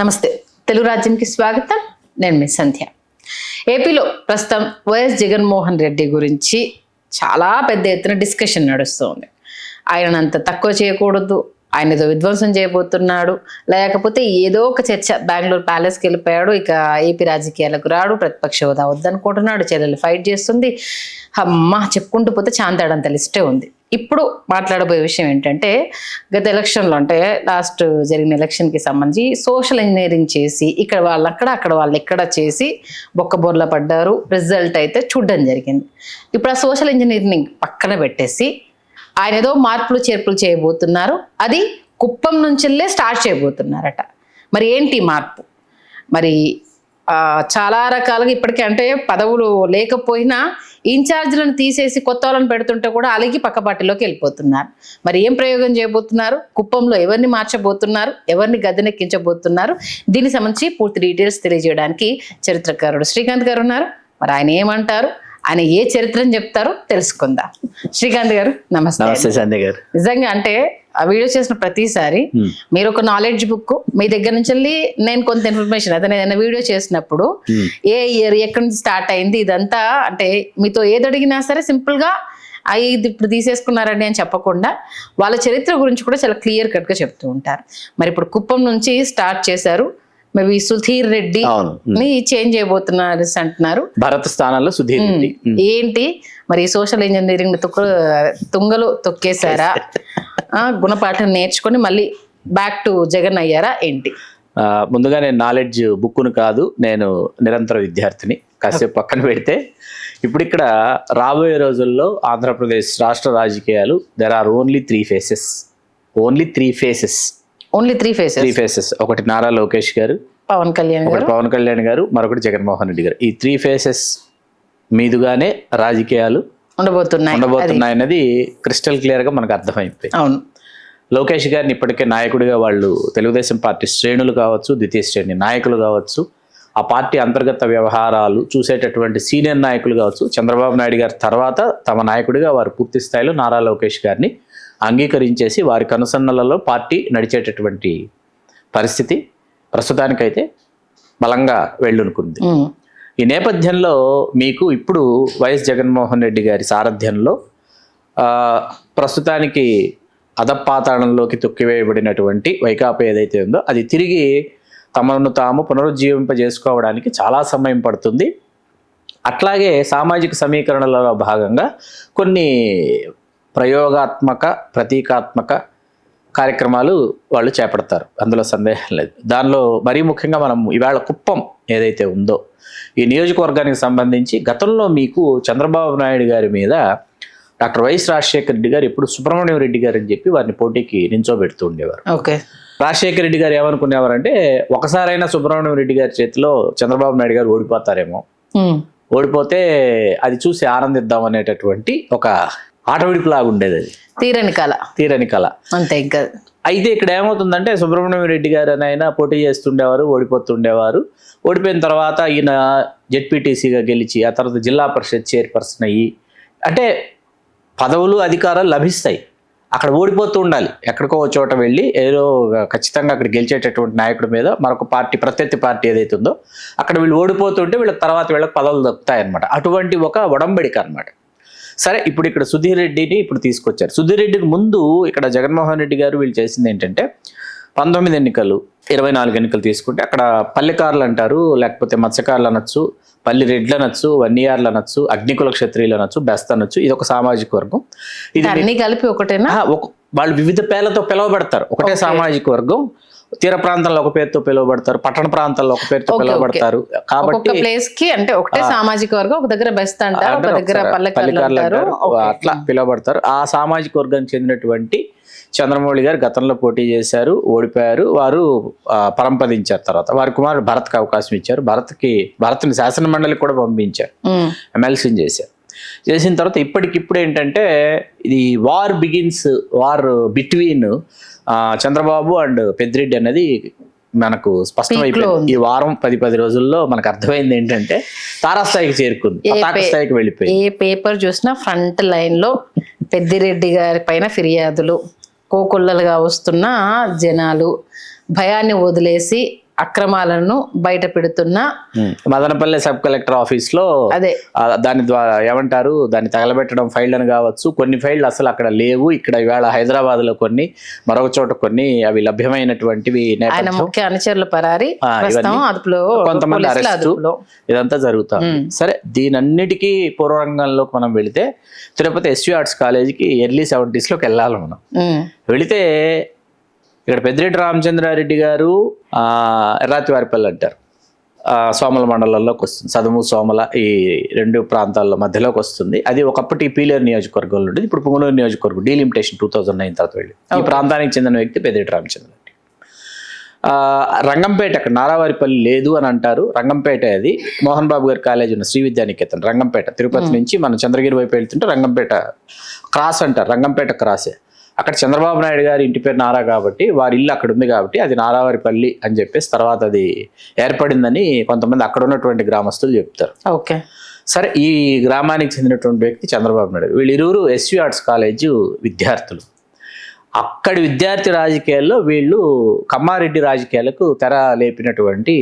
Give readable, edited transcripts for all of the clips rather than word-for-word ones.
నమస్తే, తెలుగు రాజ్యంకి స్వాగతం. నేను మీ సంధ్య. ఏపీలో ప్రస్తుతం వైఎస్ జగన్మోహన్ రెడ్డి గురించి చాలా పెద్ద ఎత్తున డిస్కషన్ నడుస్తుంది. ఆయన అంత తక్కువ చేయకూడదు, ఆయన ఏదో విధ్వంసం చేయబోతున్నాడు, లేకపోతే ఏదో ఒక చర్చ. బెంగళూరు ప్యాలెస్కి వెళ్ళిపోయాడు, ఇక ఏపీ రాజకీయాలకు రాడు, ప్రతిపక్ష హోదా వద్దనుకుంటున్నాడు, చెల్లెలు ఫైట్ చేస్తుంది, అమ్మ చెప్పుకుంటూ పోతే చాంతాడంత లిస్టే ఉంది. ఇప్పుడు మాట్లాడబోయే విషయం ఏంటంటే, గత ఎలక్షన్లో అంటే లాస్ట్ జరిగిన ఎలక్షన్కి సంబంధించి సోషల్ ఇంజనీరింగ్ చేసి ఇక్కడ వాళ్ళు అక్కడ వాళ్ళు ఎక్కడ చేసి బొక్కబోర్ల పడ్డారు. రిజల్ట్ అయితే చూడడం జరిగింది. ఇప్పుడు ఆ సోషల్ ఇంజనీరింగ్ పక్కన పెట్టేసి ఆయన ఏదో మార్పులు చేర్పులు చేయబోతున్నారు. అది కుప్పం నుంచెల్లే స్టార్ట్ చేయబోతున్నారట. మరి ఏంటి మార్పు? మరి చాలా రకాలుగా ఇప్పటికే అంటే పదవులు లేకపోయినా ఇన్ఛార్జ్లను తీసేసి కొత్త వాళ్ళని పెడుతుంటే కూడా అలిగి పక్క పార్టీలోకి వెళ్ళిపోతున్నారు. మరి ఏం ప్రయోగం చేయబోతున్నారు? కుప్పంలో ఎవరిని మార్చబోతున్నారు? ఎవరిని గద్దెనెక్కించబోతున్నారు? దీనికి సంబంధించి పూర్తి డీటెయిల్స్ తెలియజేయడానికి చరిత్రకారుడు శ్రీకాంత్ గారు ఉన్నారు. మరి ఆయన ఏమంటారు, ఆయన ఏ చరిత్రను చెప్తారో తెలుసుకుందాం. శ్రీకాంత్ గారు నమస్తే. నమస్తే సంధ్య గారు. నిజంగా అంటే ఆ వీడియో చేసిన ప్రతిసారి మీరు ఒక నాలెడ్జ్ బుక్ మీ దగ్గర నుంచి వెళ్ళి నేను కొంత ఇన్ఫర్మేషన్ అతను ఏదైనా వీడియో చేసినప్పుడు ఏ ఇయర్ ఎక్కడి నుంచి స్టార్ట్ అయింది ఇదంతా అంటే మీతో ఏది అడిగినా సరే సింపుల్ గా ఇది ఇప్పుడు తీసేసుకున్నారండి అని చెప్పకుండా వాళ్ళ చరిత్ర గురించి కూడా చాలా క్లియర్ కట్ గా చెప్తూ ఉంటారు. మరి ఇప్పుడు కుప్పం నుంచి స్టార్ట్ చేశారు. మేబీ సుధీర్ రెడ్డి చేంజ్ చేయబోతున్నారు అంటున్నారు. భరత్ స్థానంలో సుధీర్ రెడ్డి. ఏంటి మరి సోషల్ ఇంజనీరింగ్ తుంగలు తొక్కేశారా? గుణపాఠం నేర్చుకొని మళ్ళీ బ్యాక్ టు జగన్ అయ్యారా ఏంటి? ముందుగా నేను నాలెడ్జ్ బుక్ను కాదు, నేను నిరంతర విద్యార్థిని. కాసేపు పక్కన పెడితే ఇప్పుడు ఇక్కడ రాబోయే రోజుల్లో ఆంధ్రప్రదేశ్ రాష్ట్ర రాజకీయాలు there are only three phases. ఒకటి నారా లోకేష్ గారు, పవన్ కళ్యాణ్ గారు, మరొకటి జగన్మోహన్ రెడ్డి గారు. ఈ త్రీ ఫేసెస్ మీదుగానే రాజకీయాలు ఉండబోతున్నాయన్నది క్రిస్టల్ క్లియర్ గా మనకు అర్థమైపోయింది. అవును. లోకేష్ గారిని ఇప్పటికే నాయకుడిగా వాళ్ళు తెలుగుదేశం పార్టీ శ్రేణులు కావచ్చు, ద్వితీయ శ్రేణి నాయకులు కావచ్చు, ఆ పార్టీ అంతర్గత వ్యవహారాలు చూసేటటువంటి సీనియర్ నాయకులు కావచ్చు, చంద్రబాబు నాయుడు గారి తర్వాత తమ నాయకుడిగా వారు పూర్తి స్థాయిలో నారా లోకేష్ గారిని అంగీకరించేసి వారి కనుసన్నలలో పార్టీ నడిచేటటువంటి పరిస్థితి ప్రస్తుతానికైతే బలంగా వెళ్ళునుకుంది. ఈ నేపథ్యంలో మీకు ఇప్పుడు వైఎస్ జగన్మోహన్ రెడ్డి గారి సారథ్యంలో ప్రస్తుతానికి అధపాతాళంలోకి తొక్కివేయబడినటువంటి వైకాపా ఏదైతే ఉందో అది తిరిగి తమను తాము పునరుజ్జీవింపజేసుకోవడానికి చాలా సమయం పడుతుంది. అట్లాగే సామాజిక సమీకరణలలో భాగంగా కొన్ని ప్రయోగాత్మక ప్రతీకాత్మక కార్యక్రమాలు వాళ్ళు చేపడతారు, అందులో సందేహం లేదు. దానిలో మరీ ముఖ్యంగా మనం ఇవాళ కుప్పం ఏదైతే ఉందో ఈ నియోజకవర్గానికి సంబంధించి గతంలో మీకు చంద్రబాబు నాయుడు గారి మీద డాక్టర్ వైఎస్ రాజశేఖర రెడ్డి గారు ఇప్పుడు సుబ్రహ్మణ్యం రెడ్డి గారు అని చెప్పి వారిని పోటీకి నించోబెడుతూ ఉండేవారు. ఓకే. రాజశేఖర రెడ్డి గారు ఏమనుకునేవారంటే ఒకసారైనా సుబ్రహ్మణ్యం రెడ్డి గారి చేతిలో చంద్రబాబు నాయుడు గారు ఓడిపోతారేమో, ఓడిపోతే అది చూసి ఆనందిద్దాం అనేటటువంటి ఒక ఆటవిడుపు లాగా ఉండేది. అది తీరని కళ అంతే. ఇంకా అయితే ఇక్కడ ఏమవుతుందంటే సుబ్రహ్మణ్యం రెడ్డి గారు అని ఆయన పోటీ చేస్తుండేవారు, ఓడిపోతుండేవారు. ఓడిపోయిన తర్వాత ఈయన జెడ్పీటీసీగా గెలిచి ఆ తర్వాత జిల్లా పరిషత్ చైర్పర్సన్ అయ్యి అంటే పదవులు అధికారాలు లభిస్తాయి. అక్కడ ఓడిపోతూ ఉండాలి, ఎక్కడికో చోట వెళ్ళి ఏదో ఖచ్చితంగా అక్కడ గెలిచేటటువంటి నాయకుడి మీద మరొక పార్టీ ప్రత్యర్థి పార్టీ ఏదైతే ఉందో అక్కడ వీళ్ళు ఓడిపోతుంటే వీళ్ళకి తర్వాత వీళ్ళకి పదవులు దక్కుతాయన్నమాట. అటువంటి ఒక ఒడంబడిక అనమాట. సరే, ఇప్పుడు ఇక్కడ సుధీర్ రెడ్డిని ఇప్పుడు తీసుకొచ్చారు. సుధీర్ రెడ్డికి ముందు ఇక్కడ జగన్మోహన్ రెడ్డి గారు వీళ్ళు చేసింది ఏంటంటే 19 ఎన్నికలు 24 ఎన్నికలు తీసుకుంటే అక్కడ పల్లెకారులు అంటారు, లేకపోతే మత్స్యకారులు అనొచ్చు, పల్లి రెడ్లు అనొచ్చు, వన్నియార్లు అనొచ్చు, అగ్నికుల క్షత్రియులు అనొచ్చు, బెస్త అనొచ్చు. ఇది ఒక సామాజిక వర్గం. ఇది అన్ని కలిపి ఒకటేనా? వాళ్ళు వివిధ పేర్లతో పిలువబడతారు. ఒకటే సామాజిక వర్గం. తీర ప్రాంతంలో ఒక పేరుతో పిలువబడతారు, పట్టణ ప్రాంతాల్లో ఒక పేరుతో పిలువబడతారు. కాబట్టి ప్లేస్ కి అంటే ఒకటే సామాజిక వర్గం, ఒక దగ్గర బెస్త అంటారు, ఒక దగ్గర పల్లెకారులు అంటారు, అట్లా పిలువబడతారు. ఆ సామాజిక వర్గానికి చెందినటువంటి చంద్రమౌళి గారు గతంలో పోటీ చేశారు, ఓడిపోయారు. వారు పరంపదించారు. తర్వాత వారి కుమారుడు భరత్కి అవకాశం ఇచ్చారు. భరత్ని శాసన మండలికి కూడా పంపించారు, ఎమ్మెల్సీని చేసిన తర్వాత ఇప్పటికిప్పుడు ఏంటంటే ఇది war between Chandrababu and Peddireddy అనేది మనకు స్పష్టమైపోయింది. ఈ వారం 10 రోజుల్లో మనకు అర్థమైంది ఏంటంటే తారాస్థాయికి చేరుకుంది, స్థాయికి వెళ్ళిపోయింది. ఏ పేపర్ చూసినా ఫ్రంట్ లైన్ లో పెద్దిరెడ్డి గారి పైన ఫిర్యాదులు, కోకొల్లలుగా వస్తున్న జనాలు, భయాన్ని వదిలేసి అక్రమాలను బయట పెడుతున్న మదనపల్లె సబ్ కలెక్టర్ ఆఫీస్ లో అదే దాని ద్వారా ఏమంటారు, దాన్ని తగలబెట్టడం ఫైల్ అని కావచ్చు. కొన్ని ఫైళ్ళు అసలు అక్కడ లేవు. ఇక్కడ ఇవాళ హైదరాబాద్ లో కొన్ని, మరొక చోట కొన్ని, అవి లభ్యమైనటువంటివి ఆయన నేపథ్యం ముఖ్య అనుచరుల పరారి, ప్రస్తుతం అదుపులో, కొంతమంది పోలీసుల అరెస్టు, అదుపులో. ఇదంతా జరుగుతుంది. సరే, దీనన్నిటికీ పూర్వరంగంలోకి మనం వెళితే తిరుపతి ఎస్వి ఆర్ట్స్ కాలేజీకి ఎర్లీ 70s లోకి వెళ్ళాలి మనం. వెళితే ఇక్కడ పెద్దిరెడ్డి రామచంద్రారెడ్డి గారు ఎర్రాతివారిపల్లి అంటారు, సోమల మండలంలోకి వస్తుంది. సదుము సోమల ఈ రెండు ప్రాంతాల మధ్యలోకి వస్తుంది. అది ఒకప్పటి పీలేరు నియోజకవర్గంలో ఉండేది, ఇప్పుడు పుంగనూరు నియోజకవర్గం డీలిమిటేషన్ 2009 తర్వాత వెళ్ళి. ఈ ప్రాంతానికి చెందిన వ్యక్తి పెద్దిరెడ్డి రామచంద్రారెడ్డి. రంగంపేట, అక్కడ నారావారిపల్లి లేదు అని అంటారు, రంగంపేట అది. మోహన్ బాబు గారి కాలేజ్ ఉన్న శ్రీ విద్యానికేతన్ రంగంపేట, తిరుపతి నుంచి మనం చంద్రగిరి వైపు వెళ్తుంటే రంగంపేట క్రాస్ అంటారు, రంగంపేట క్రాసే. అక్కడ చంద్రబాబు నాయుడు గారి ఇంటి పేరు నారా కాబట్టి వారి ఇల్లు అక్కడ ఉంది కాబట్టి అది నారావారిపల్లి అని చెప్పేసి తర్వాత అది ఏర్పడిందని కొంతమంది అక్కడ ఉన్నటువంటి గ్రామస్తులు చెప్తారు. ఓకే, సరే, ఈ గ్రామానికి చెందినటువంటి వ్యక్తి చంద్రబాబు నాయుడు. వీళ్ళిరువురు ఎస్వి ఆర్ట్స్ కాలేజ్ విద్యార్థులు. అక్కడి విద్యార్థి రాజకీయాల్లో వీళ్ళు కమ్మారెడ్డి రాజకీయాలకు తెర లేపినటువంటి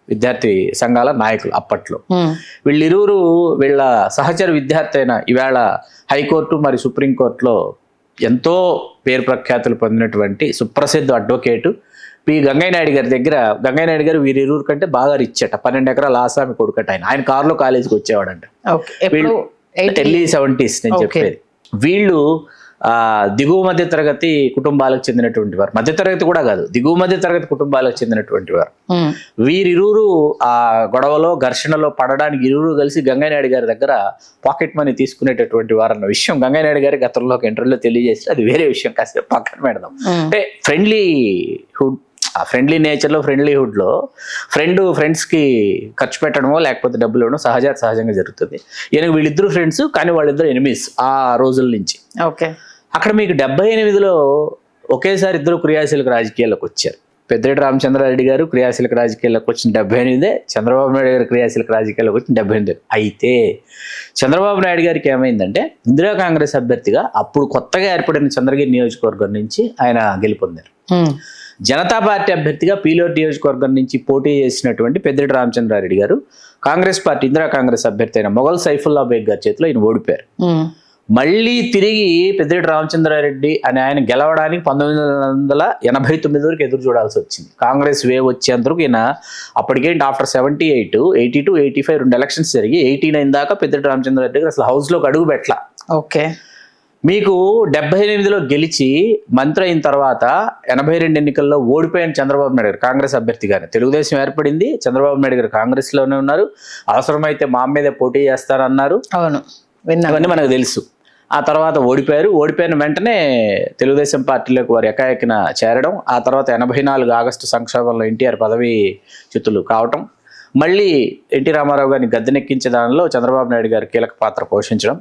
విద్యార్థి సంఘాల నాయకులు అప్పట్లో. వీళ్ళిరువురు వీళ్ళ సహచర విద్యార్థి అయిన ఈవేళ హైకోర్టు మరియు సుప్రీంకోర్టులో ఎంతో పేరు ప్రఖ్యాతులు పొందినటువంటి సుప్రసిద్ధ అడ్వకేటు పి గంగయ్య నాయుడు గారి దగ్గర, గంగయ్య నాయుడు గారు వీరిరువురు కంటే బాగా రిచ్ అట, 12 ఎకరాల ఆసామి కొడుకట. ఆయన కారులో కాలేజీకి వచ్చేవాడంట. వీళ్ళు ఎర్లీ 70s నేను చెప్పేది. వీళ్ళు దిగువ మధ్య తరగతి కుటుంబాలకు చెందినటువంటి వారు, మధ్య తరగతి కూడా కాదు, దిగువ మధ్య తరగతి కుటుంబాలకు చెందినటువంటి వారు. వీరిరువురు ఆ గొడవలో ఘర్షణలో పడడానికి ఇరువురు కలిసి గంగయ్య నాయుడు గారి దగ్గర పాకెట్ మనీ తీసుకునేటటువంటి వారు అన్న విషయం గంగయ్య నాయుడు గారి గతంలో ఒక ఇంటర్వ్యూలో తెలియజేసి, అది వేరే విషయం, కాసేపు పక్కన పెడదాం. అంటే ఫ్రెండ్లీ నేచర్లో, ఫ్రెండ్లీహుడ్లో ఫ్రెండ్స్కి ఖర్చు పెట్టడమో లేకపోతే డబ్బులు ఇవ్వడం సహజంగా జరుగుతుంది. ఈయనకు వీళ్ళిద్దరు ఫ్రెండ్స్, కానీ వాళ్ళిద్దరు ఎనిమీస్ ఆ రోజుల నుంచి. ఓకే, అక్కడ మీకు 78లో ఒకేసారి ఇద్దరు క్రియాశీలక రాజకీయాల్లోకి వచ్చారు. పెద్దిరెడ్డి రామచంద్రారెడ్డి గారు క్రియాశీలక రాజకీయాల్లోకి వచ్చిన 78, చంద్రబాబు నాయుడు గారు క్రియాశీలక రాజకీయాల్లోకి వచ్చిన 78. అయితే చంద్రబాబు నాయుడు గారికి ఏమైందంటే ఇందిరా కాంగ్రెస్ అభ్యర్థిగా అప్పుడు కొత్తగా ఏర్పడిన చంద్రగిరి నియోజకవర్గం నుంచి ఆయన గెలుపొందారు. జనతా పార్టీ అభ్యర్థిగా పీలేరు నియోజకవర్గం నుంచి పోటీ చేసినటువంటి పెద్దిరెడ్డి రామచంద్రారెడ్డి గారు కాంగ్రెస్ పార్టీ ఇందిరా కాంగ్రెస్ అభ్యర్థి అయిన మొఘల్ సైఫుల్లా బేగ్ గారి చేతిలో ఆయన ఓడిపోయారు. మళ్ళీ తిరిగి పెద్దిరెడ్డి రామచంద్రారెడ్డి అని ఆయన గెలవడానికి 1989 వరకు ఎదురు చూడాల్సి వచ్చింది. కాంగ్రెస్ వేవ్ వచ్చేంతవరకు ఈయన అప్పటికేంటి ఆఫ్టర్ 78, 82, 85 2 ఎలక్షన్స్ జరిగి 89 దాకా పెద్దిరెడ్డి రామచంద్రారెడ్డి గారు అసలు హౌస్లోకి అడుగు పెట్టలా. ఓకే, మీకు 78లో గెలిచి మంత్రి అయిన తర్వాత 82 ఎన్నికల్లో ఓడిపోయిన చంద్రబాబు నాయుడు గారు కాంగ్రెస్ అభ్యర్థిగానే. తెలుగుదేశం ఏర్పడింది, చంద్రబాబు నాయుడు గారు కాంగ్రెస్ లోనే ఉన్నారు, అవసరమైతే మా మీదే పోటీ చేస్తారన్నారు. అవును, ఇవన్నీ మనకు తెలుసు. ఆ తర్వాత ఓడిపోయిన వెంటనే తెలుగుదేశం పార్టీలోకి వారు ఎకాఎకిన చేరడం, ఆ తర్వాత 84 ఆగస్టు సంక్షోభంలో ఎన్టీఆర్ పదవి చ్యుతులు కావటం, మళ్ళీ ఎన్టీ రామారావు గారిని గద్దెనెక్కించే దానిలో చంద్రబాబు నాయుడు గారు కీలక పాత్ర పోషించడం,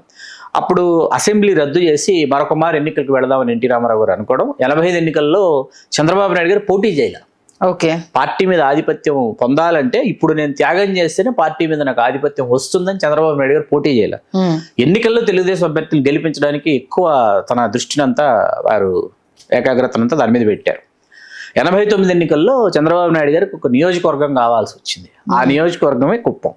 అప్పుడు అసెంబ్లీ రద్దు చేసి మరొక మారు ఎన్నికలకు వెళదామని ఎన్టీ రామారావు గారు అనుకోవడం, 85 ఎన్నికల్లో చంద్రబాబు నాయుడు గారు పోటీ చేయాలి. ఓకే, పార్టీ మీద ఆధిపత్యం పొందాలంటే ఇప్పుడు నేను త్యాగం చేస్తేనే పార్టీ మీద నాకు ఆధిపత్యం వస్తుందని చంద్రబాబు నాయుడు గారు పోటీ చేయాలి. ఎన్నికల్లో తెలుగుదేశం అభ్యర్థులు గెలిపించడానికి ఎక్కువ తన దృష్టినంతా వారు ఏకాగ్రతనంతా దాని మీద పెట్టారు. 89 ఎన్నికల్లో చంద్రబాబు నాయుడు గారికి ఒక నియోజకవర్గం కావాల్సి వచ్చింది. ఆ నియోజకవర్గమే కుప్పం.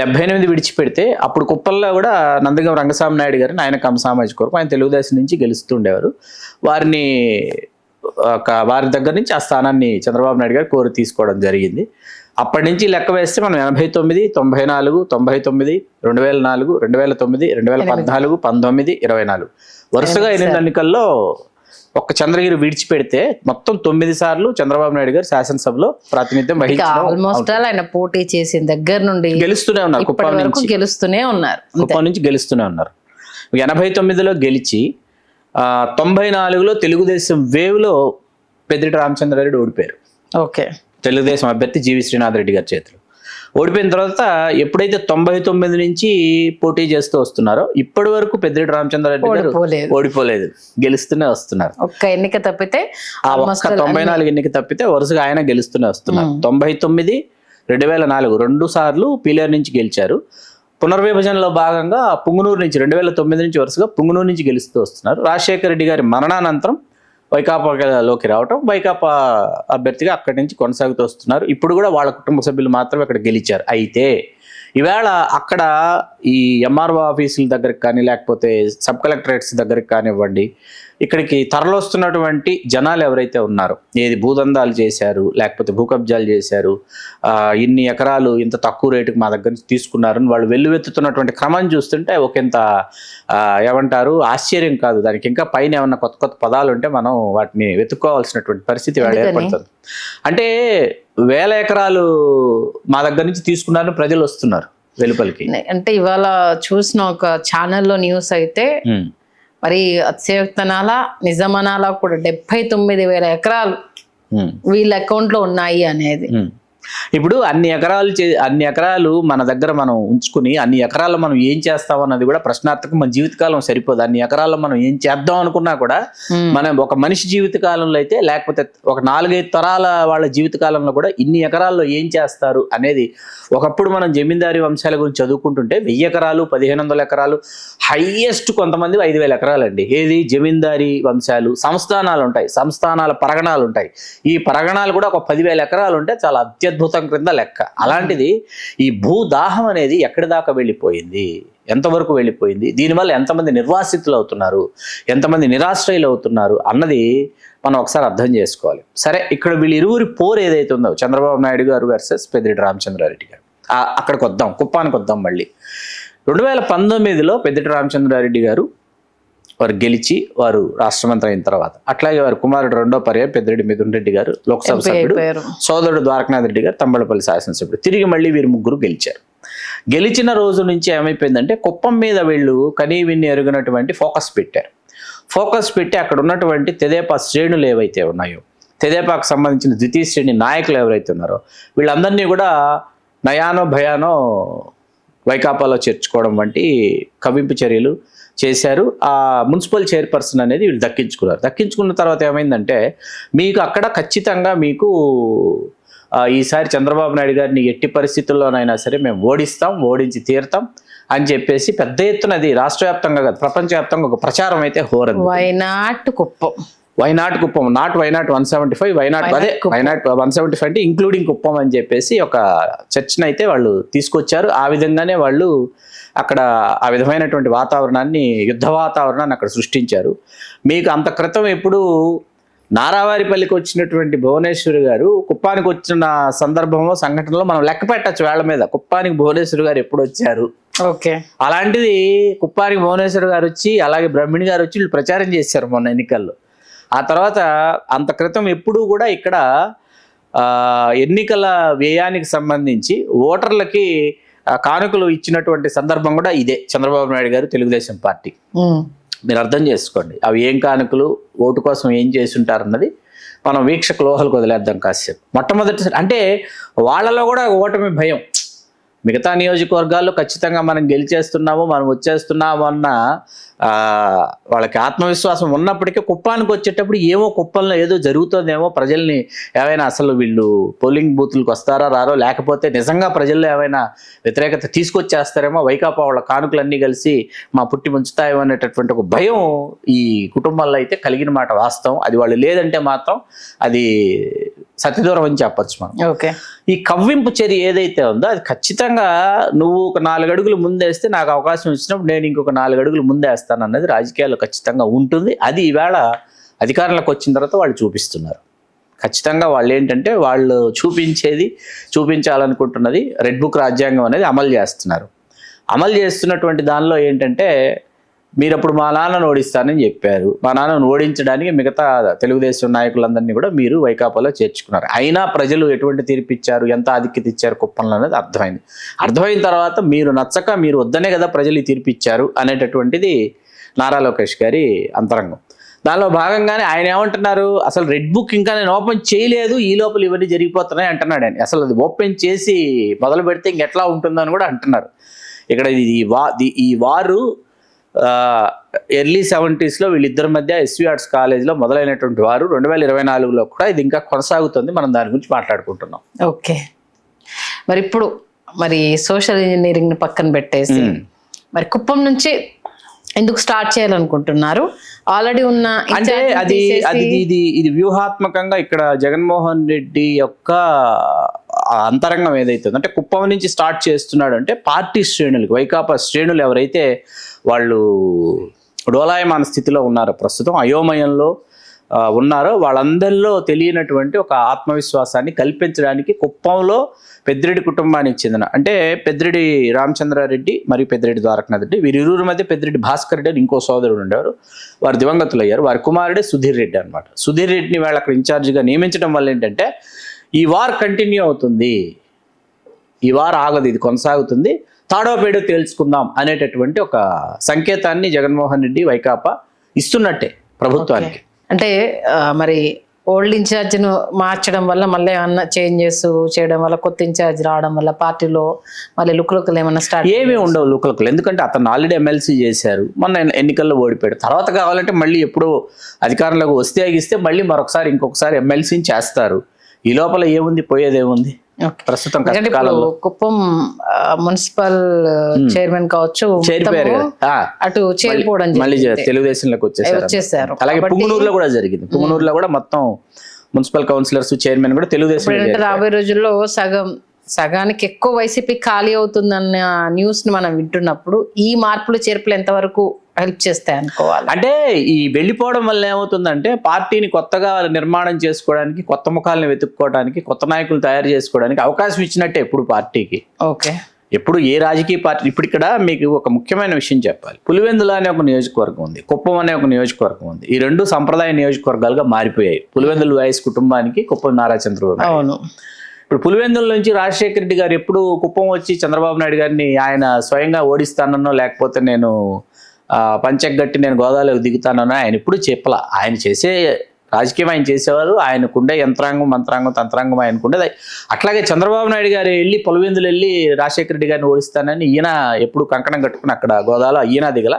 78 విడిచిపెడితే అప్పుడు కుప్పంలో కూడా నందగం రంగస్వామి నాయుడు గారిని ఆయన కమ్మ సామాజిక వర్గం, ఆయన తెలుగుదేశం నుంచి గెలుస్తుండేవారు. వారి దగ్గర నుంచి ఆ స్థానాన్ని చంద్రబాబు నాయుడు గారు కోరి తీసుకోవడం జరిగింది. అప్పటి నుంచి లెక్క వేస్తే మనం 89, 94, 99, 2004, 2009, 2014, 19, 24 వరుసగా 8 ఎన్నికల్లో ఒక్క చంద్రగిరి విడిచిపెడితే మొత్తం 9 సార్లు చంద్రబాబు నాయుడు గారు శాసనసభలో ప్రాతినిధ్యం వహించారు. ఆల్మోస్ట్ ఆయన పోటీ చేసిన దగ్గర నుండి గెలుస్తూనే ఉన్నారు, కుప్పం నుంచి గెలుస్తూనే ఉన్నారు. 89లో గెలిచి 94లో తెలుగుదేశం వేవ్లో పెద్దిరెడ్డి రామచంద్రారెడ్డి ఓడిపోయారు. ఓకే, తెలుగుదేశం అభ్యర్థి జీవి శ్రీనాథ్ రెడ్డి గారి చేతిలో ఓడిపోయిన తర్వాత ఎప్పుడైతే 99 నుంచి పోటీ చేస్తూ వస్తున్నారో ఇప్పటి వరకు పెద్దిరెడ్డి రామచంద్రారెడ్డి గారు ఓడిపోలేదు, గెలుస్తూనే వస్తున్నారు. ఒక్క ఎన్నిక తప్పితే, ఆ ఒక్క 94 ఎన్నిక తప్పితే వరుసగా ఆయన గెలుస్తూనే వస్తున్నారు. 99, 2004 2 సార్లు పీలేరు నుంచి గెలిచారు. పునర్విభజనలో భాగంగా పుంగనూరు నుంచి 2009 నుంచి వరుసగా పుంగనూరు నుంచి గెలుస్తూ వస్తున్నారు. రాజశేఖర రెడ్డి గారి మరణానంతరం వైకాపాలోకి రావటం, వైకాపా అభ్యర్థిగా అక్కడి నుంచి కొనసాగుతూ వస్తున్నారు. ఇప్పుడు కూడా వాళ్ళ కుటుంబ సభ్యులు మాత్రమే అక్కడ గెలిచారు. అయితే ఈవేళ అక్కడ ఈ ఎంఆర్ఓ ఆఫీసుల దగ్గరికి కానీ లేకపోతే సబ్ కలెక్టరేట్స్ దగ్గరికి కానివ్వండి, ఇక్కడికి తరలొస్తున్నటువంటి జనాలు ఎవరైతే ఉన్నారో, ఏది భూదందాలు చేశారు లేకపోతే భూ కబ్జాలు చేశారు, ఇన్ని ఎకరాలు ఇంత తక్కువ రేటుకి మా దగ్గర నుంచి తీసుకున్నారని వాళ్ళు వెల్లువెత్తుతున్నటువంటి క్రమం చూస్తుంటే ఒకంత ఏమంటారు ఆశ్చర్యం కాదు. దానికి ఇంకా పైన ఏమన్నా కొత్త కొత్త పదాలు ఉంటే మనం వాటిని వెతుక్కోవాల్సినటువంటి పరిస్థితి వేళ ఏర్పడుతుంది. అంటే 1000 ఎకరాలు మా దగ్గర నుంచి తీసుకున్నారని ప్రజలు వస్తున్నారు వెలుపలికి. అంటే ఇవాళ చూసిన ఒక ఛానల్లో న్యూస్ అయితే మరి అతిశయోక్తనాలా నిజమనాలా కూడా 79,000 ఎకరాలు వీళ్ళ అకౌంట్ లో ఉన్నాయి అనేది. ఇప్పుడు అన్ని ఎకరాలు మన దగ్గర మనం ఉంచుకుని అన్ని ఎకరాల్లో మనం ఏం చేస్తాం అన్నది కూడా ప్రశ్నార్థకం. మన జీవితకాలం సరిపోదు. అన్ని ఎకరాల్లో మనం ఏం చేద్దాం అనుకున్నా కూడా మనం ఒక మనిషి జీవితకాలంలో అయితే లేకపోతే ఒక 4-5 తరాల వాళ్ళ జీవితకాలంలో కూడా ఇన్ని ఎకరాల్లో ఏం చేస్తారు అనేది. ఒకప్పుడు మనం జమీందారీ వంశాల గురించి చదువుకుంటుంటే 1000 ఎకరాలు 1500 ఎకరాలు హైయెస్ట్ కొంతమంది 5000 ఎకరాలు అండి. ఏది జమీందారీ వంశాలు. సంస్థానాలు ఉంటాయి, సంస్థానాల పరగణాలు ఉంటాయి. ఈ పరగణాలు కూడా ఒక 10,000 ఎకరాలు ఉంటే చాలా అత్యద్భుతం క్రింద లెక్క. అలాంటిది ఈ భూదాహం అనేది ఎక్కడి దాకా వెళ్ళిపోయింది, ఎంతవరకు వెళ్ళిపోయింది, దీనివల్ల ఎంతమంది నిర్వాసితులు అవుతున్నారు, ఎంతమంది నిరాశ్రయులు అవుతున్నారు అన్నది మనం ఒకసారి అర్థం చేసుకోవాలి. సరే, ఇక్కడ వీళ్ళు ఇరువురి పోరు ఏదైతే ఉందో చంద్రబాబు నాయుడు గారు వర్సెస్ పెద్దిరెడ్డి రామచంద్రారెడ్డి గారు, అక్కడికి వద్దాం, కుప్పానికి వద్దాం. మళ్ళీ 2019లో పెద్దిరెడ్డి రామచంద్రారెడ్డి గారు వారు గెలిచి వారు రాష్ట్ర మంత్రి అయిన తర్వాత, అట్లాగే వారి కుమారుడు రెండో పర్యాయం పెద్దిరెడ్డి మిథున్ రెడ్డి గారు లోక్సభ సభ్యుడు, సోదరుడు ద్వారకనాథ్ రెడ్డి గారు తంబళపల్లి శాసనసభ్యుడు. తిరిగి మళ్ళీ వీరు ముగ్గురు గెలిచారు. గెలిచిన రోజు నుంచి ఏమైపోయిందంటే కుప్పం మీద వీళ్ళు కనీ విన్ని ఎరుగినటువంటి ఫోకస్ పెట్టి అక్కడ ఉన్నటువంటి తెదేపా శ్రేణులు ఏవైతే ఉన్నాయో, తెదేపాకు సంబంధించిన ద్వితీయ శ్రేణి నాయకులు ఎవరైతే ఉన్నారో వీళ్ళందరినీ కూడా నయానో భయానో వైకాపాలో చేర్చుకోవడం వంటి కవ్వింపు చర్యలు చేశారు. ఆ మున్సిపల్ చైర్పర్సన్ అనేది వీళ్ళు దక్కించుకున్న తర్వాత ఏమైందంటే మీకు అక్కడ ఖచ్చితంగా మీకు ఈసారి చంద్రబాబు నాయుడు గారిని ఎట్టి పరిస్థితుల్లోనైనా సరే మేము ఓడించి తీరుతాం అని చెప్పేసి పెద్ద ఎత్తున అది రాష్ట్ర వ్యాప్తంగా కాదు ప్రపంచవ్యాప్తంగా ఒక ప్రచారం అయితే హోరంది. Why not Kuppam, not why not 175, why not 175 అంటే ఇంక్లూడింగ్ కుప్పం అని చెప్పేసి ఒక చర్చను అయితే వాళ్ళు తీసుకొచ్చారు. ఆ విధంగానే వాళ్ళు అక్కడ ఆ విధమైనటువంటి వాతావరణాన్ని, యుద్ధ వాతావరణాన్ని అక్కడ సృష్టించారు. మీకు అంత క్రితం ఎప్పుడు నారావారిపల్లికి వచ్చినటువంటి భువనేశ్వరి గారు కుప్పానికి వచ్చిన సందర్భంలో సంఘటనలో మనం లెక్క పెట్టచ్చు వేళ్ల మీద. కుప్పానికి భువనేశ్వరి గారు ఎప్పుడు వచ్చారు, ఓకే, అలాంటిది కుప్పానికి భువనేశ్వరి గారు వచ్చి అలాగే బ్రహ్మిణి గారు వచ్చి వీళ్ళు ప్రచారం చేశారు మొన్న ఎన్నికల్లో. ఆ తర్వాత అంత క్రితం ఎప్పుడూ కూడా ఇక్కడ ఎన్నికల వ్యయానికి సంబంధించి ఓటర్లకి కానుకలు ఇచ్చినటువంటి సందర్భం కూడా ఇదే చంద్రబాబు నాయుడు గారు తెలుగుదేశం పార్టీ. మీరు అర్థం చేసుకోండి అవి ఏం కానుకలు, ఓటు కోసం ఏం చేసి ఉంటారన్నది మనం వీక్షక లోహలకు వదిలేద్దాం కాసేపు. మొట్టమొదటి అంటే వాళ్ళలో కూడా ఓటమి భయం. మిగతా నియోజకవర్గాల్లో ఖచ్చితంగా మనం గెలిచేస్తున్నాము, మనం వచ్చేస్తున్నాము అన్న వాళ్ళకి ఆత్మవిశ్వాసం ఉన్నప్పటికీ కుప్పానికి వచ్చేటప్పుడు ఏమో కుప్పంలో ఏదో జరుగుతుందేమో, ప్రజల్ని ఏమైనా అసలు వీళ్ళు పోలింగ్ బూత్లకు వస్తారా రారో, లేకపోతే నిజంగా ప్రజల్లో ఏమైనా వ్యతిరేకత తీసుకొచ్చేస్తారేమో, వైకాపా వాళ్ళ కానుకలన్నీ కలిసి మా పుట్టి ముంచుతాయేమో అనేటటువంటి ఒక భయం ఈ కుటుంబాల్లో అయితే కలిగిన మాట వాస్తవం. అది వాళ్ళు లేదంటే మాత్రం అది సత్యదూరం అని చెప్పచ్చు మనం. ఓకే, ఈ కవ్వింపు చర్య ఏదైతే ఉందో అది ఖచ్చితంగా నువ్వు ఒక 4 అడుగులు ముందేస్తే నాకు అవకాశం ఇచ్చినప్పుడు నేను ఇంకొక 4 అడుగులు ముందేస్తాను అన్నది రాజకీయాల్లో ఖచ్చితంగా ఉంటుంది. అది ఈవేళ అధికారంలోకి వచ్చిన తర్వాత వాళ్ళు చూపిస్తున్నారు. ఖచ్చితంగా వాళ్ళు ఏంటంటే వాళ్ళు చూపించాలనుకుంటున్నది రెడ్ బుక్ రాజ్యాంగం అనేది అమలు చేస్తున్నారు. అమలు చేస్తున్నటువంటి దానిలో ఏంటంటే మీరు అప్పుడు మా నాన్నను ఓడిస్తానని చెప్పారు. మా నాన్నను ఓడించడానికి మిగతా తెలుగుదేశం నాయకులందరినీ కూడా మీరు వైకాపాలో చేర్చుకున్నారు. అయినా ప్రజలు ఎటువంటి తీర్పు ఇచ్చారు, ఎంత ఆధిక్యత ఇచ్చారు కుప్పంలో అనేది అర్థమైన తర్వాత మీరు నచ్చక మీరు వద్దనే కదా ప్రజలు ఈ తీర్పు ఇచ్చారు అనేటటువంటిది నారా లోకేష్ గారి అంతరంగం. దానిలో భాగంగానే ఆయన ఏమంటున్నారు, అసలు రెడ్ బుక్ ఇంకా నేను ఓపెన్ చేయలేదు, ఈ లోపల ఇవన్నీ జరిగిపోతున్నాయి అంటున్నాడు ఆయన. అసలు అది ఓపెన్ చేసి మొదలు పెడితే ఇంకెట్లా ఉంటుందని కూడా అంటున్నారు. ఇక్కడ ఈ వారు ఎర్లీ 70s వీళ్ళిద్దరి మధ్య ఎస్వి ఆర్ట్స్ కాలేజ్లో మొదలైనటువంటి వారు 2024లో కూడా ఇది ఇంకా కొనసాగుతుంది. మనం దాని గురించి మాట్లాడుకుంటున్నాం. ఓకే, మరి ఇప్పుడు సోషల్ ఇంజనీరింగ్ పక్కన పెట్టేసి మరి కుప్పం నుంచి ఎందుకు స్టార్ట్ చేయాలనుకుంటున్నారు? ఆల్రెడీ ఉన్న అంటే ఇన్ఛార్జిని అది అది తీసేసి- ఇది వ్యూహాత్మకంగా ఇక్కడ జగన్మోహన్ రెడ్డి యొక్క ఆ అంతరంగం ఏదైతే ఉందో, అంటే కుప్పం నుంచి స్టార్ట్ చేస్తున్నాడు అంటే పార్టీ శ్రేణులకు, వైకాపా శ్రేణులు ఎవరైతే వాళ్ళు డోలాయమాన స్థితిలో ఉన్నారో, ప్రస్తుతం అయోమయంలో ఉన్నారో, వాళ్ళందరిలో తెలియనటువంటి ఒక ఆత్మవిశ్వాసాన్ని కల్పించడానికి కుప్పంలో పెద్దిరెడ్డి కుటుంబానికి చెందిన, అంటే పెద్దిరెడ్డి రామచంద్రారెడ్డి మరియు పెద్దిరెడ్డి ద్వారకనాథ్ రెడ్డి, వీరిరువురి మధ్య పెద్దిరెడ్డి భాస్కర్ రెడ్డి అని ఇంకో సోదరుడు ఉండేవారు. వారు దివంగతులు అయ్యారు. వారి కుమారుడే సుధీర్ రెడ్డి అనమాట. సుధీర్ రెడ్డిని వాళ్ళు అక్కడ ఇన్ఛార్జిగా నియమించడం వల్ల ఏంటంటే ఈ వార్ కంటిన్యూ అవుతుంది, ఈ వార్ ఆగదు, ఇది కొనసాగుతుంది, తాడో పేడో తేల్చుకుందాం అనేటటువంటి ఒక సంకేతాన్ని జగన్మోహన్ రెడ్డి వైకాపా ఇస్తున్నట్టే ప్రభుత్వానికి. అంటే మరి ఓల్డ్ ఇన్ఛార్జ్ను మార్చడం వల్ల మళ్ళీ ఏమన్నా చేంజెస్ చేయడం వల్ల, కొత్త ఇన్ఛార్జ్ రావడం వల్ల పార్టీలో మళ్ళీ లుక్లుకలు ఏమన్నా స్టార్ట్? ఏమీ ఉండవు లుకలుకలు, ఎందుకంటే అతను ఆల్రెడీ ఎమ్మెల్సీ చేశారు, మొన్న ఎన్నికల్లో ఓడిపోయాడు. తర్వాత కావాలంటే మళ్ళీ ఎప్పుడో అధికారంలోకి వస్తే ఆగిస్తే మళ్ళీ మరొకసారి ఇంకొకసారి ఎమ్మెల్సీని చేస్తారు. ఈ లోపల ఏముంది, పోయేదేముంది ప్రస్తుతం ఎందుకంటే ఇప్పుడు కష్టకాలంలో. కుప్పం మున్సిపల్ చైర్మన్ కావచ్చు, చేరిపోయారు మొత్తము కదా. అటు చేరిపోవడం మళ్ళీ జరిగింది. తెలుగుదేశంలోకి వచ్చేసారు. వచ్చేసారు. అలాగే పుంగనూరులో కూడా జరిగింది. పుంగనూరులో కూడా మొత్తం మున్సిపల్ కౌన్సిలర్స్, చైర్మన్ కూడా తెలుగుదేశం. ఇప్పుడు రాబోయే రోజుల్లో సగానికి ఎక్కువ వైసీపీ ఖాళీ అవుతుందన్న న్యూస్ ని మనం వింటున్నప్పుడు ఈ మార్పులు చేర్పులు ఎంతవరకు హెల్ప్ చేస్తాయి అనుకోవాలి? అంటే ఈ వెళ్ళిపోవడం వల్ల ఏమవుతుందంటే పార్టీని కొత్తగా నిర్మాణం చేసుకోవడానికి, కొత్త ముఖాలను వెతుక్కోవడానికి, కొత్త నాయకులు తయారు చేసుకోవడానికి అవకాశం ఇచ్చినట్టే ఎప్పుడు పార్టీకి. ఓకే, ఎప్పుడు ఏ రాజకీయ పార్టీ. ఇప్పుడు ఇక్కడ మీకు ఒక ముఖ్యమైన విషయం చెప్పాలి. పులివెందుల అనే ఒక నియోజకవర్గం ఉంది, కుప్పం అనే ఒక నియోజకవర్గం ఉంది. ఈ రెండు సంప్రదాయ నియోజకవర్గాలుగా మారిపోయాయి. పులివెందుల వైఎస్ కుటుంబానికి, కుప్పం నారా చంద్రబాబు నాయుడు. అవును. ఇప్పుడు పులివెందుల నుంచి రాజశేఖర రెడ్డి గారు ఎప్పుడు కుప్పం వచ్చి చంద్రబాబు నాయుడు గారిని ఆయన స్వయంగా ఓడిస్తానో, లేకపోతే నేను పంచగట్టి నేను గోదావరిలోకి దిగుతానో ఆయన ఎప్పుడు చెప్పలా. ఆయన చేసే రాజకీయం ఆయన చేసేవారు, ఆయనకుండే యంత్రాంగం, మంత్రాంగం, తంత్రాంగం ఆయనకుండేది. అట్లాగే చంద్రబాబు నాయుడు గారు వెళ్ళి పులివెందులు వెళ్ళి రాజశేఖర రెడ్డి గారిని ఓడిస్తానని ఈయన ఎప్పుడు కంకణం కట్టుకుని అక్కడ గోదావరిలో ఈయన దిగల.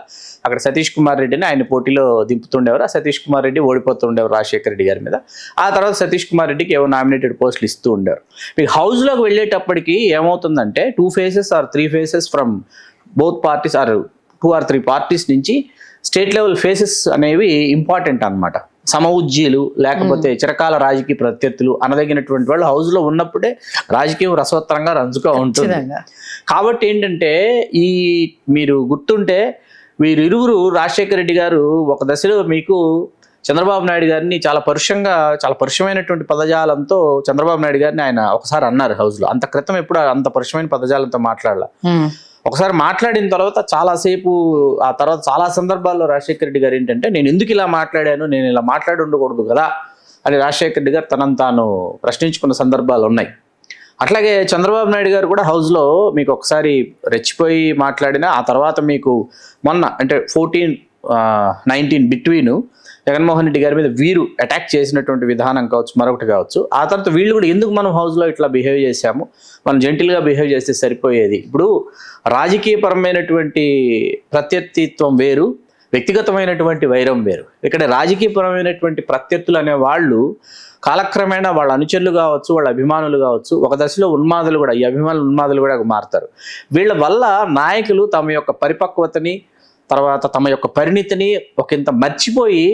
అక్కడ సతీష్ కుమార్ రెడ్డిని ఆయన పోటీలో దింపుతుండేవారు. ఆ సతీష్ కుమార్ రెడ్డి ఓడిపోతుండేవారు రాజశేఖర రెడ్డి గారి మీద. ఆ తర్వాత సతీష్ కుమార్ రెడ్డికి ఏవో నామినేటెడ్ పోస్టులు ఇస్తూ ఉండేవారు. మీకు హౌస్లోకి వెళ్ళేటప్పటికి ఏమవుతుందంటే 2 phases or 3 phases from both parties ఆర్ 2 or 3 పార్టీస్ నుంచి స్టేట్ లెవెల్ ఫేసెస్ అనేవి ఇంపార్టెంట్ అన్నమాట. సమఉజ్జీలు లేకపోతే చిరకాల రాజకీయ ప్రత్యర్థులు అనదగినటువంటి వాళ్ళు హౌస్లో ఉన్నప్పుడే రాజకీయం రసవత్తరంగా రంజుగా ఉంటుంది. కాబట్టి ఏంటంటే ఈ మీరు గుర్తుంటే వీరిరువురు, రాజశేఖర రెడ్డి గారు ఒక దశలో మీకు చంద్రబాబు నాయుడు గారిని చాలా పరుషమైనటువంటి పదజాలంతో చంద్రబాబు నాయుడు గారిని ఆయన ఒకసారి అన్నారు హౌస్లో. అంత క్రితం ఎప్పుడు అంత పరుషమైన పదజాలంతో మాట్లాడాల. ఒకసారి మాట్లాడిన తర్వాత చాలాసేపు, ఆ తర్వాత చాలా సందర్భాల్లో రాజశేఖర రెడ్డి గారు ఏంటంటే నేను ఎందుకు ఇలా మాట్లాడాను, నేను ఇలా మాట్లాడి ఉండకూడదు కదా అని రాజశేఖర రెడ్డి గారు తనను తాను ప్రశ్నించుకున్న సందర్భాలు ఉన్నాయి. అట్లాగే చంద్రబాబు నాయుడు గారు కూడా హౌస్లో మీకు ఒకసారి రెచ్చిపోయి మాట్లాడిన, ఆ తర్వాత మీకు మొన్న అంటే 14-19 బిట్వీన్ జగన్మోహన్ రెడ్డి గారి మీద వీరు అటాక్ చేసినటువంటి విధానం కావచ్చు, మరొకటి కావచ్చు. ఆ తర్వాత వీళ్ళు కూడా ఎందుకు మనం హౌస్లో ఇట్లా బిహేవ్ చేశాము, మనం జెంటిల్గా బిహేవ్ చేస్తే సరిపోయేది. ఇప్పుడు రాజకీయపరమైనటువంటి ప్రత్యర్థిత్వం వేరు, వ్యక్తిగతమైనటువంటి వైరం వేరు. ఇక్కడ రాజకీయపరమైనటువంటి ప్రత్యర్థులు అనే వాళ్ళు కాలక్రమేణా వాళ్ళ అనుచరులు కావచ్చు, వాళ్ళ అభిమానులు కావచ్చు, ఒక దశలో ఉన్మాదులు కూడా, ఈ అభిమానులు ఉన్మాదులు కూడా మారుతారు. వీళ్ళ వల్ల నాయకులు తమ యొక్క పరిపక్వతని, తర్వాత తమ యొక్క పరిణితిని ఒకంత మర్చిపోయి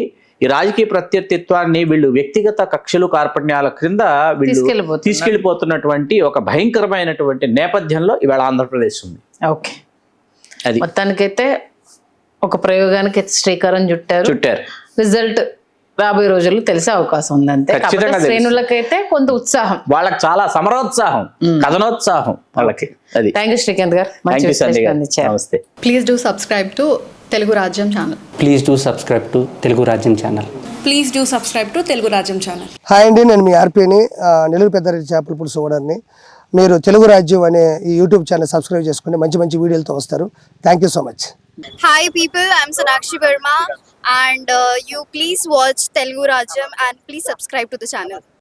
ఈ రాజకీయ ప్రత్యర్థిత్వాన్ని వీళ్ళు వ్యక్తిగత కక్షలు, కార్పణ్యాల క్రింద వీళ్ళు తీసుకెళ్లిపోతున్నటువంటి ఒక భయంకరమైనటువంటి నేపథ్యంలో ఇవాళ ఆంధ్రప్రదేశ్ ఉంది. ఓకే, అది మొత్తానికైతే ఒక ప్రయోగానికి శ్రీకారం చుట్టారు. రిజల్ట్ రాబోయే రోజుల్లో తెలిసే అవకాశం ఉంది. అంతే, శ్రేణులకైతే కొంత ఉత్సాహం, వాళ్ళకి చాలా సమరోత్సాహం, కథనోత్సాహం వాళ్ళకి. అది. Thank you Srikanth garu. నమస్తే. Please do subscribe to Telugu Rajyam channel. Please do subscribe to Telugu Rajyam channel. Please do subscribe to Telugu Rajyam channel. Hi అండి, నేను మీ ఆర్పీని, నెల్లూరు పెద్దారెడ్డి చేపల పులుసు ఓనర్ని. మీరు తెలుగు రాజ్యం అనే ఈ యూట్యూబ్ ఛానల్ సబ్స్క్రైబ్ చేసుకుని మంచి మంచి వీడియోలతో వస్తారు. Thank you so much. Hi people, I'm Sonakshi Verma and you please watch Telugu Rajyam and please subscribe to the channel.